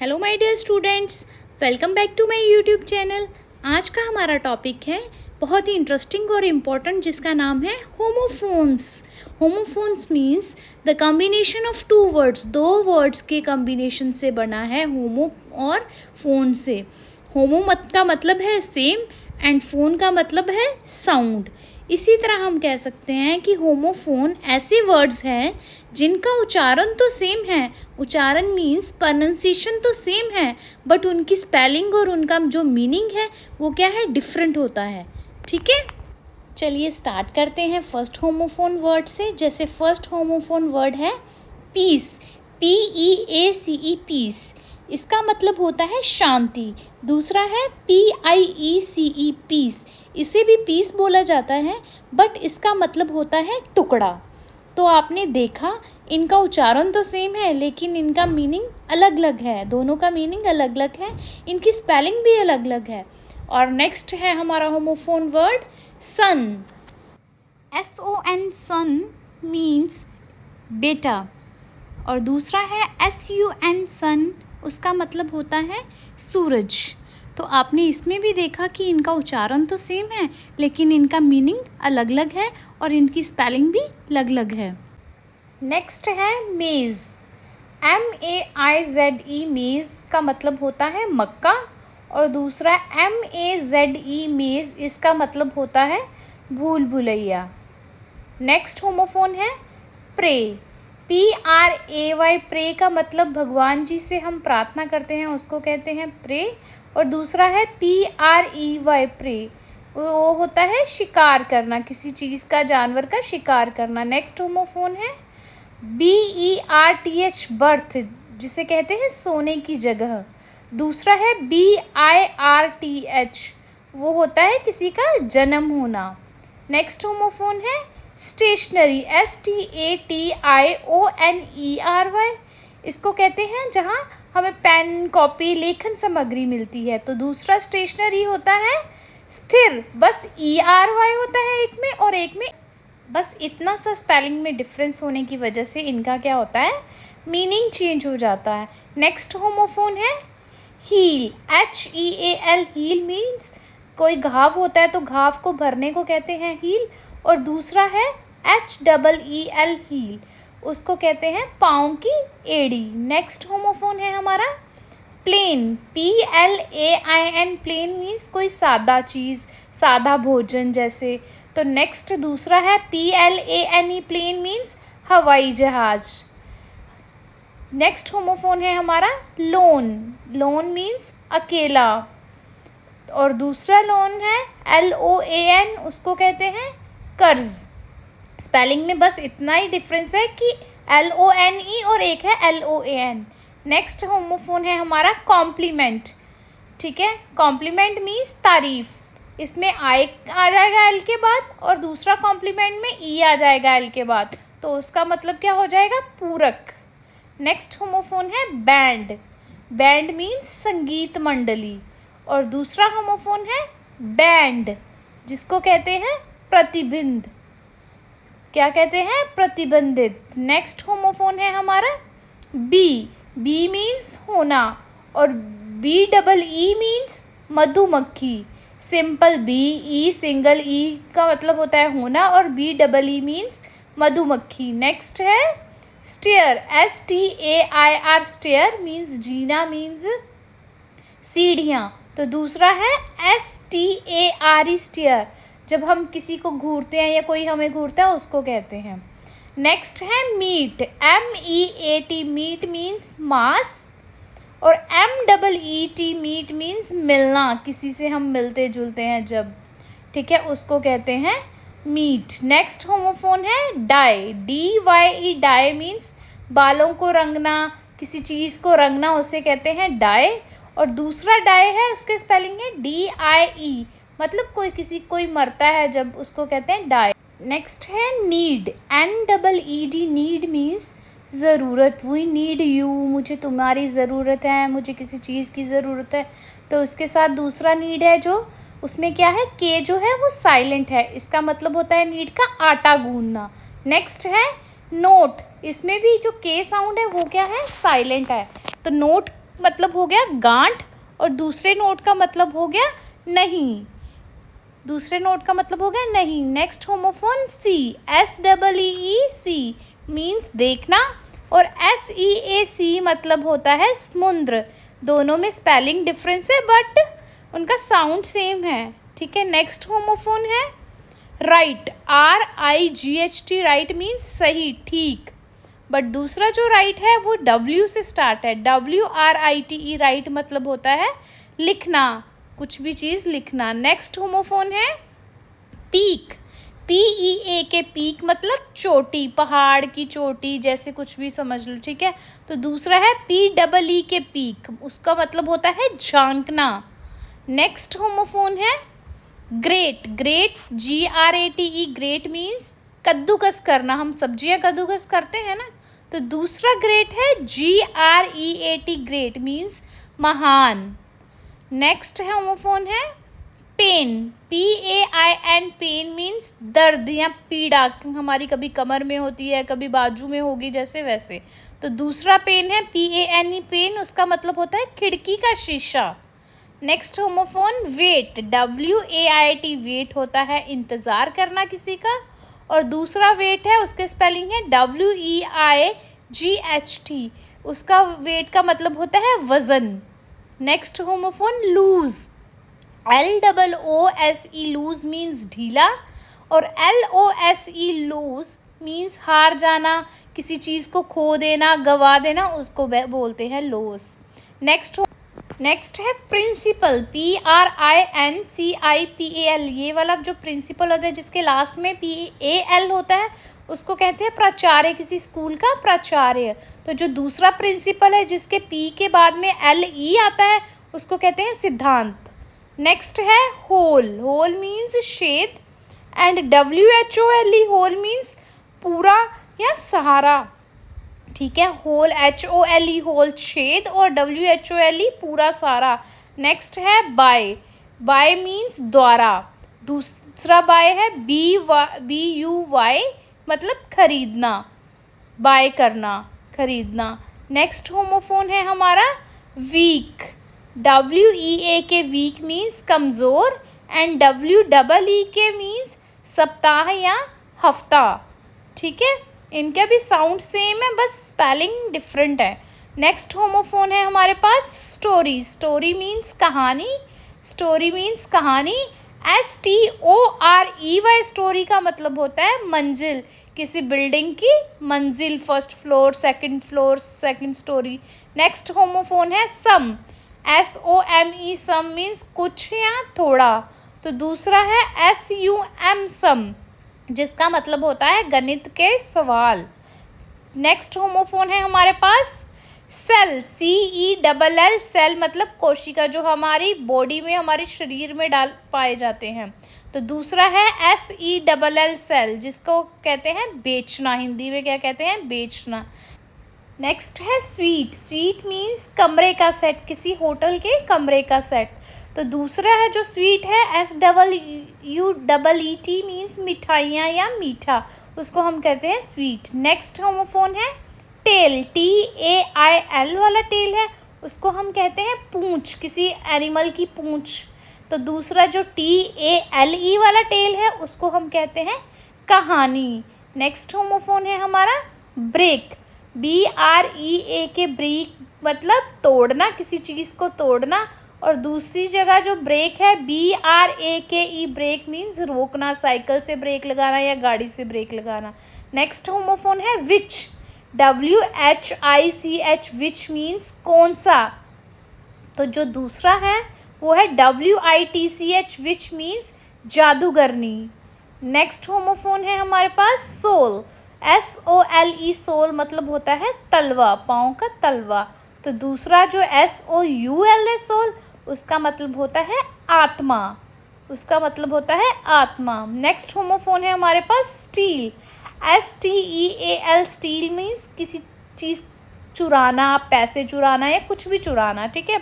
Hello my dear students, welcome back to my YouTube channel. आज का हमारा topic है बहुत ही इंटरेस्टिंग और इम्पोर्टेंट, जिसका नाम है homophones. Homophones means the combination of two words, दो वर्ड्स के कॉम्बिनेशन से बना है होमो और फोन से। होमो का मतलब है सेम एंड फोन का मतलब है साउंड। इसी तरह हम कह सकते हैं कि होमोफोन ऐसे वर्ड्स हैं जिनका उच्चारण तो सेम है, उच्चारण मीन्स प्रोनाउंसिएशन तो सेम है, बट उनकी स्पेलिंग और उनका जो मीनिंग है वो क्या है, डिफरेंट होता है। ठीक है, चलिए स्टार्ट करते हैं फर्स्ट होमोफोन वर्ड से। जैसे फर्स्ट होमोफोन वर्ड है पीस, PEACE, पीस। इसका मतलब होता है शांति। दूसरा है PIECE, पीस। इसे भी पीस बोला जाता है, बट इसका मतलब होता है टुकड़ा। तो आपने देखा इनका उच्चारण तो सेम है लेकिन इनका मीनिंग अलग अलग है, दोनों का मीनिंग अलग अलग है, इनकी स्पेलिंग भी अलग अलग है। और नेक्स्ट है हमारा होमोफोन वर्ड सन। SON, सन मीन्स बेटा। और दूसरा है SUN, सन, उसका मतलब होता है सूरज। तो आपने इसमें भी देखा कि इनका उच्चारण तो सेम है लेकिन इनका मीनिंग अलग अलग है और इनकी स्पेलिंग भी अलग अलग है। नेक्स्ट है मेज़, MAIZE, मेज़ का मतलब होता है मक्का। और दूसरा MAZE, मेज़, इसका मतलब होता है भूल भुलैया। नेक्स्ट होमोफोन है प्रे, PRAY, प्रे का मतलब भगवान जी से हम प्रार्थना करते हैं उसको कहते हैं प्रे। और दूसरा है PREY, प्रे, वो होता है शिकार करना, किसी चीज़ का, जानवर का शिकार करना। नेक्स्ट होमोफोन है BERTH, बर्थ, जिसे कहते हैं सोने की जगह। दूसरा है BIRTH, वो होता है किसी का जन्म होना। नेक्स्ट होमोफोन है स्टेशनरी, STATIONERY, इसको कहते हैं जहाँ हमें पेन, कॉपी, लेखन सामग्री मिलती है। तो दूसरा स्टेशनरी होता है स्थिर, बस ERY होता है एक में और एक में, बस इतना सा स्पेलिंग में डिफरेंस होने की वजह से इनका क्या होता है, मीनिंग चेंज हो जाता है। नेक्स्ट होमोफोन है हील, HEAL, हील मीन्स कोई घाव होता है तो घाव को भरने को कहते हैं हील। और दूसरा है HEEL, हील, उसको कहते हैं पाँव की एड़ी। नेक्स्ट होमोफोन है हमारा प्लेन, PLAIN, प्लेन मीन्स कोई सादा चीज़, सादा भोजन जैसे। तो नेक्स्ट दूसरा है PLANE, प्लेन मीन्स हवाई जहाज। नेक्स्ट होमोफोन है हमारा लोन, लोन मीन्स अकेला। और दूसरा लोन है LOAN, उसको कहते हैं कर्ज। स्पेलिंग में बस इतना ही डिफरेंस है कि LONE और एक है LOAN। नेक्स्ट होमोफोन है हमारा कॉम्प्लीमेंट। ठीक है, कॉम्प्लीमेंट मीन्स तारीफ, इसमें आई आ जाएगा एल के बाद और दूसरा कॉम्प्लीमेंट में ई आ जाएगा एल के बाद, तो उसका मतलब क्या हो जाएगा, पूरक। नेक्स्ट होमोफोन है बैंड, बैंड मीन्स संगीत मंडली। और दूसरा होमोफोन है बैंड, जिसको कहते हैं प्रतिबिंब, क्या कहते हैं, प्रतिबंधित। नेक्स्ट होमोफोन है हमारा बी, बी मीन्स होना और BEE मीन्स मधुमक्खी। सिंपल BE, सिंगल ई का मतलब होता है होना और BEE मीन्स मधुमक्खी। नेक्स्ट है स्टेयर, STAIR, स्टेयर मीन्स जीना, मीन्स सीढ़ियाँ। तो दूसरा है STARE, स्टेयर, जब हम किसी को घूरते हैं या कोई हमें घूरता है उसको कहते हैं। नेक्स्ट है मीट, MEAT, मीट मीन्स मांस। और MEET, मीट मीन्स मिलना, किसी से हम मिलते जुलते हैं जब, ठीक है, उसको कहते हैं मीट। नेक्स्ट होमोफोन है डाई, DYE, डाई मीन्स बालों को रंगना, किसी चीज़ को रंगना, उसे कहते हैं डाई। और दूसरा डाई है, उसके स्पेलिंग है DIE, मतलब कोई मरता है जब, उसको कहते हैं डाई। नेक्स्ट है नीड, NEED, नीड मीन्स ज़रूरत, वी नीड यू, मुझे तुम्हारी ज़रूरत है, मुझे किसी चीज़ की ज़रूरत है। तो उसके साथ दूसरा नीड है जो, उसमें क्या है, के जो है वो साइलेंट है, इसका मतलब होता है नीड का आटा गूंदना। नेक्स्ट है नोट, इसमें भी जो के साउंड है वो क्या है, साइलेंट है। तो नोट मतलब हो गया गांठ और दूसरे नोट का मतलब हो गया नहीं, दूसरे नोट का मतलब हो गया नहीं। नेक्स्ट होमोफोन सी, SEEC मीन्स देखना, और SEAC मतलब होता है समुद्र। दोनों में स्पेलिंग डिफरेंस है बट उनका साउंड सेम है, ठीक है। नेक्स्ट होमोफोन है राइट, RIGHT, राइट मीन्स सही, ठीक, बट दूसरा जो राइट है वो W से स्टार्ट है, WRITE, राइट मतलब होता है लिखना, कुछ भी चीज़ लिखना। नेक्स्ट होमोफोन है पीक, PEAK, पीक मतलब चोटी, पहाड़ की चोटी जैसे कुछ भी समझ लो, ठीक है। तो दूसरा है PEE पीक, उसका मतलब होता है झांकना। नेक्स्ट होमोफोन है ग्रेट, GRATE, ग्रेट मीन्स कद्दूकस करना, हम सब्जियां कद्दूकस करते हैं ना, तो दूसरा ग्रेट है GREAT, ग्रेट मीन्स महान। नेक्स्ट होमोफोन है पेन, PAIN, पेन मीन्स दर्द या पीड़ा, हमारी कभी कमर में होती है, कभी बाजू में होगी, जैसे वैसे। तो दूसरा पेन है PANE, पेन, उसका मतलब होता है खिड़की का शीशा। Next homophone wait, WAIT, wait होता है इंतज़ार करना किसी का, और दूसरा वेट है उसके स्पेलिंग है WEIGHT, उसका वेट का मतलब होता है वज़न। Next homophone loose, LOOSE, loose means ढीला, और LOSE, लूज मीन्स हार जाना, किसी चीज़ को खो देना, गवा देना, उसको बोलते हैं लॉस। नेक्स्ट है प्रिंसिपल, PRINCIPAL, ये वाला जो प्रिंसिपल होता है जिसके लास्ट में PAL होता है उसको कहते हैं प्राचार्य, किसी स्कूल का प्राचार्य। तो जो दूसरा प्रिंसिपल है जिसके P के बाद में LE आता है उसको कहते हैं सिद्धांत। नेक्स्ट है होल, होल मीन्स छेद, एंड WHOLE, होल मीन्स पूरा या सहारा, ठीक है। होल HOLE, होल छेद, और WHOLE पूरा सारा। नेक्स्ट है बाय, बाय मीन्स द्वारा, दूसरा बाय है BUY, मतलब खरीदना, बाय करना, खरीदना। नेक्स्ट होमोफोन है हमारा वीक, WEAK, वीक मीन्स कमज़ोर, एंड WEEK मीन्स सप्ताह या हफ्ता, ठीक है। इनके भी साउंड सेम है, बस स्पेलिंग डिफरेंट है। नेक्स्ट होमोफोन है हमारे पास स्टोरी, स्टोरी मीन्स कहानी, स्टोरी मीन्स कहानी, STOREY, स्टोरी का मतलब होता है मंजिल, किसी बिल्डिंग की मंजिल, first floor, second story. Next homophone है सम, SOME, सम मीन्स कुछ या थोड़ा, तो दूसरा है SUM, सम, जिसका मतलब होता है गणित के सवाल। नेक्स्ट होमोफोन है हमारे पास सेल, CELL, सेल मतलब कोशिका, जो हमारी बॉडी में, हमारे शरीर में पाए जाते हैं। तो दूसरा है SELL, सेल, जिसको कहते हैं बेचना, हिंदी में क्या कहते हैं, बेचना। नेक्स्ट है स्वीट, स्वीट मीन्स कमरे का सेट, किसी होटल के कमरे का सेट। तो दूसरा है जो स्वीट है SWEET, मीन्स मिठाइयाँ या मीठा, उसको हम कहते हैं स्वीट। नेक्स्ट होमोफोन है टेल, TAIL वाला टेल है, उसको हम कहते हैं पूंछ, किसी एनिमल की पूंछ। तो दूसरा जो TALE वाला टेल है उसको हम कहते हैं कहानी। नेक्स्ट होमोफोन है हमारा ब्रेक, BREAK, ब्रेक मतलब तोड़ना, किसी चीज़ को तोड़ना, और दूसरी जगह जो ब्रेक है BRAKE, ब्रेक मीन्स रोकना, साइकिल से ब्रेक लगाना या गाड़ी से ब्रेक लगाना। नेक्स्ट होमोफोन है विच, WHICH, विच मीन्स कौन सा, तो जो दूसरा है वो है WITCH, विच मीन्स जादूगरनी। नेक्स्ट होमोफोन है हमारे पास सोल, SOLE, सोल मतलब होता है तलवा, पाँव का तलवा। तो दूसरा जो SOUL है सोल, उसका मतलब होता है आत्मा, उसका मतलब होता है आत्मा। नेक्स्ट होमोफोन है हमारे पास स्टील, STEAL, स्टील मीन्स किसी चीज़ चुराना, पैसे चुराना या कुछ भी चुराना, ठीक है।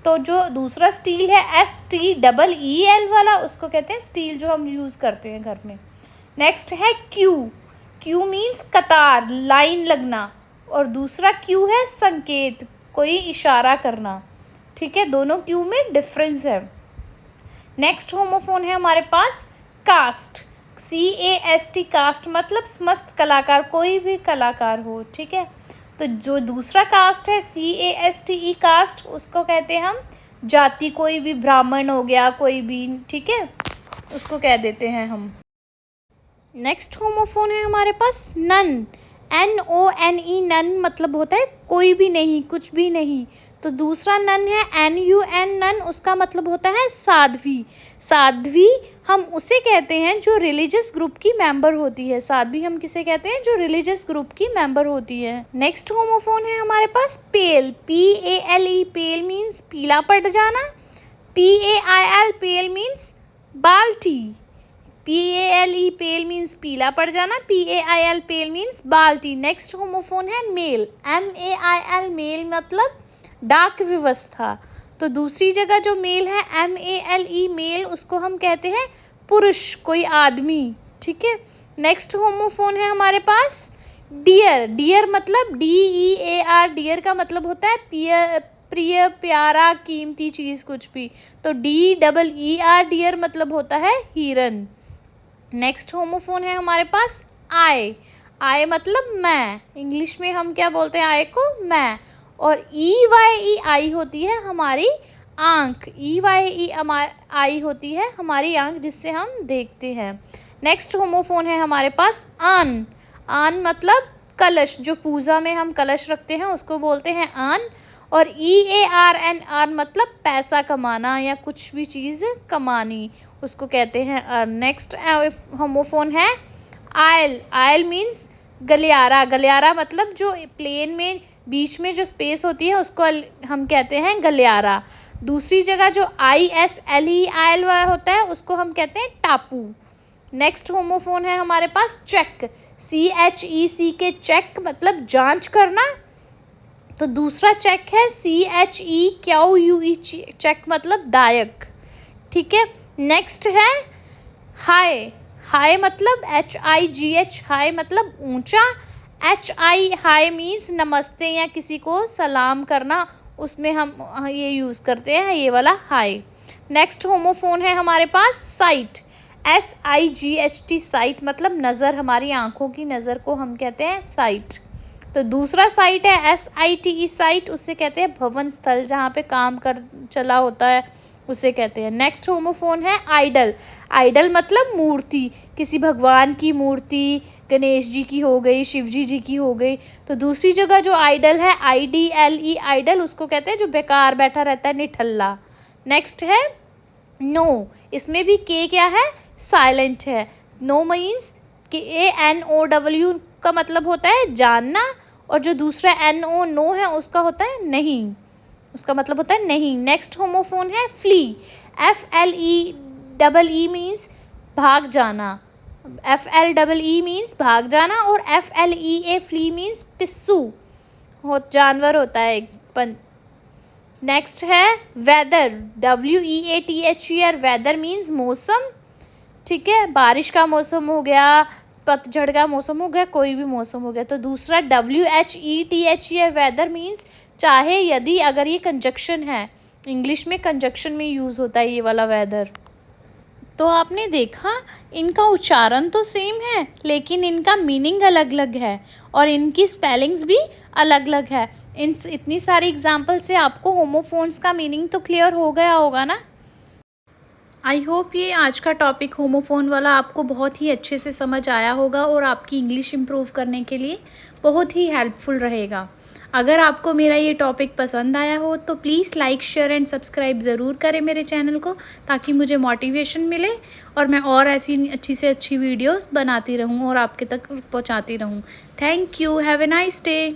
तो जो दूसरा स्टील है STEEL वाला, उसको कहते हैं स्टील, जो हम यूज़ करते हैं घर में। नेक्स्ट है क्यू मीन्स कतार, लाइन लगना, और दूसरा क्यू है संकेत, कोई इशारा करना, ठीक है। दोनों क्यू में डिफरेंस है। नेक्स्ट होमोफोन है हमारे पास कास्ट, CAST, कास्ट मतलब समस्त कलाकार, कोई भी कलाकार हो, ठीक है। तो जो दूसरा कास्ट है CASTE, कास्ट, उसको कहते हैं हम जाति, कोई भी ब्राह्मण हो गया, कोई भी, ठीक है, उसको कह देते हैं हम। नेक्स्ट होमोफोन है हमारे पास नन, NONE, नन मतलब होता है कोई भी नहीं, कुछ भी नहीं। तो दूसरा नन है NUN, नन, उसका मतलब होता है साध्वी। साध्वी हम उसे कहते हैं जो रिलीजियस ग्रुप की मेंबर होती है। साध्वी हम किसे कहते हैं? जो रिलीजियस ग्रुप की मेंबर होती है। नेक्स्ट होमोफोन है हमारे पास पेल, PALE, पेल मीन्स पीला पड़ जाना। PAIL, पेल मीन्स बाल्टी। PALE, पेल मीन्स पीला पड़ जाना। PAIL, पेल मीन्स बाल्टी। नेक्स्ट होमोफोन है मेल, MAIL, मेल मतलब डाक व्यवस्था। तो दूसरी जगह जो मेल है MALE, मेल, उसको हम कहते हैं पुरुष, कोई आदमी, ठीक है। नेक्स्ट होमोफोन है हमारे पास डियर, डियर मतलब DEAR, डियर का मतलब होता है प्रिय, प्यारा, कीमती चीज़, कुछ भी। तो DEER, डियर मतलब होता है हिरन। नेक्स्ट होमोफोन है हमारे पास आई, आई मतलब मैं, इंग्लिश में हम क्या बोलते हैं आई को? मैं। और EYE, आई होती है हमारी आँख, EYE आई होती है हमारी आँख, जिससे हम देखते हैं। नेक्स्ट होमोफोन है हमारे पास आन, आन मतलब कलश, जो पूजा में हम कलश रखते हैं उसको बोलते हैं आन। और EARN, मतलब पैसा कमाना या कुछ भी चीज़ कमानी, उसको कहते हैं अर्न। नेक्स्ट होमोफोन है आयल, आयल मीन्स गलियारा, गलियारा मतलब जो प्लेन में बीच में जो स्पेस होती है उसको हम कहते हैं गलियारा। दूसरी जगह जो ISLE, आयल होता है, उसको हम कहते हैं टापू। नेक्स्ट होमोफोन है हमारे पास चेक, CHEC, चेक मतलब जांच करना। तो दूसरा चेक है CHEQUE, चेक मतलब दायक, ठीक है। नेक्स्ट है हाय, हाय मतलब HIGH, हाय मतलब ऊंचा। हाय मीन्स नमस्ते या किसी को सलाम करना, उसमें हम ये यूज़ करते हैं ये वाला हाय। नेक्स्ट होमोफोन है हमारे पास साइट, SIGHT, साइट मतलब नज़र, हमारी आँखों की नज़र को हम कहते हैं साइट। तो दूसरा साइट है SITE, साइट, उसे कहते हैं भवन स्थल, जहाँ पे काम चला होता है, उसे कहते हैं। नेक्स्ट होमोफोन है आइडल, आइडल मतलब मूर्ति, किसी भगवान की मूर्ति, गणेश जी की हो गई, शिव जी की हो गई। तो दूसरी जगह जो आइडल है IDLE, आइडल, उसको कहते हैं जो बेकार बैठा रहता है, निठल्ला। नेक्स्ट है नो, इसमें भी के क्या है? साइलेंट है। नो मीन्स KANOW का मतलब होता है जानना, और जो दूसरा नो है उसका होता है नहीं, उसका मतलब होता है नहीं। नेक्स्ट होमोफोन है फ्ली, FLEEE मीन्स भाग जाना, FLEE मीन्स भाग जाना। और FLEA, फ्ली मीन्स पिस्सू, जानवर होता है एक। नेक्स्ट है वेदर, WEATHER, वेदर मीन्स मौसम, ठीक है। बारिश का मौसम हो गया, पतझड़ का मौसम हो गया, कोई भी मौसम हो गया। तो दूसरा WHETHER, वेदर मीन्स चाहे, यदि, अगर, ये कंजक्शन है, इंग्लिश में कंजक्शन में यूज़ होता है ये वाला वेदर। तो आपने देखा इनका उच्चारण तो सेम है लेकिन इनका मीनिंग अलग अलग है और इनकी स्पेलिंग्स भी अलग अलग है। इतनी सारी एग्जाम्पल से आपको होमोफोन्स का मीनिंग तो क्लियर हो गया होगा ना। आई होप ये आज का टॉपिक होमोफोन वाला आपको बहुत ही अच्छे से समझ आया होगा और आपकी इंग्लिश इम्प्रूव करने के लिए बहुत ही हेल्पफुल रहेगा। अगर आपको मेरा ये टॉपिक पसंद आया हो तो please like, share and subscribe ज़रूर करें मेरे चैनल को, ताकि मुझे मोटिवेशन मिले और मैं और ऐसी अच्छी से अच्छी वीडियोस बनाती रहूं और आपके तक पहुंचाती रहूं। Thank you, have a nice day.